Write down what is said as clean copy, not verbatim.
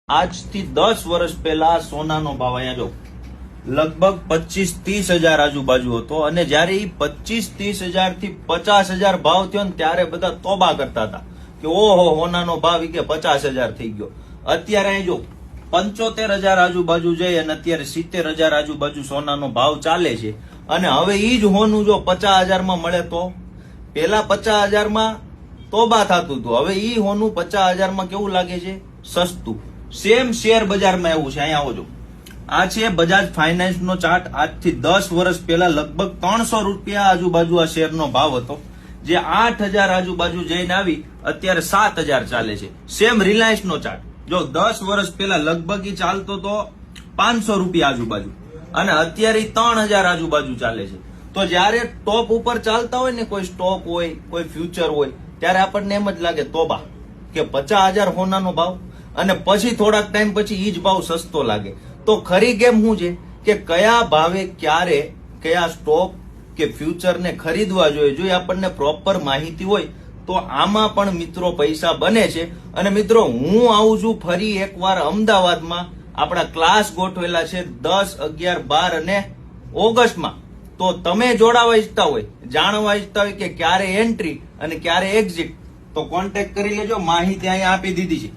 આજથી 10 વર્ષ પહેલા સોનાનો ભાવ અહીંયા જો લગભગ 25-30 હજાર આજુબાજુ હતો અને જયારે એ 25-30 હજાર થી 50 હજાર ભાવ થયો ને ત્યારે બધા તોબા કરતા હતા કે ઓહો સોનાનો ભાવ કે 50 હજાર થઈ ગયો. અત્યારે અહીં જો 75 હજાર આજુબાજુ જઈ અને અત્યારે 70 હજાર આજુબાજુ સોનાનો ભાવ ચાલે છે. અને હવે ઈ જ હોનું જો 50 હજારમાં મળે તો પેલા 50 હજારમાં તોબા થતું હતું, હવે ઈ હોનું 50 હજારમાં કેવું લાગે છે? સસ્તું. સેમ શેર બજારમાં એવું છે. અહીંયા આવો જો, આ છે બજાજ ફાઇનાન્સ નો ચાર્ટ. આજથી 10 વર્ષ પહેલા લગભગ 300 રૂપિયા આજુબાજુ આ શેરનો ભાવ હતો, જે 8,000 આજુબાજુ જઈને આવી અત્યારે 7,000 ચાલે છે. સેમ રિલાયન્સ નો ચાર્ટ જો 10 વર્ષ પહેલા લગભગ ઈ ચાલતો તો 500 રૂપિયા આજુબાજુ અને અત્યારે 3,000 આજુબાજુ ચાલે છે. તો જયારે ટોપ ઉપર ચાલતા હોય ને કોઈ સ્ટોક હોય, કોઈ ફ્યુચર હોય, ત્યારે આપણને એમ જ લાગે તોબા કે 50,000 સોનાનો ભાવ અને પછી થોડાક ટાઈમ પછી ઈ જ ભાવ સસ્તો લાગે. તો ખરી ગેમ શું છે કે કયા ભાવે ક્યારે કયા સ્ટોક કે ફ્યુચર ને ખરીદવા જોઈએ, જો આપણને પ્રોપર માહિતી હોય તો આમાં પણ મિત્રો પૈસા બને છે. અને મિત્રો હું આવું છું ફરી એકવાર અમદાવાદમાં. આપણા ક્લાસ ગોઠવેલા છે 10, 11, 12 અને ઓગસ્ટમાં. તો તમે જોડાવા ઈચ્છતા હોય, જાણવા ઈચ્છતા હોય કે ક્યારે એન્ટ્રી અને ક્યારે એક્ઝિટ, તો કોન્ટેક્ટ કરી લેજો. માહિતી અહીંયા આપી દીધી છે.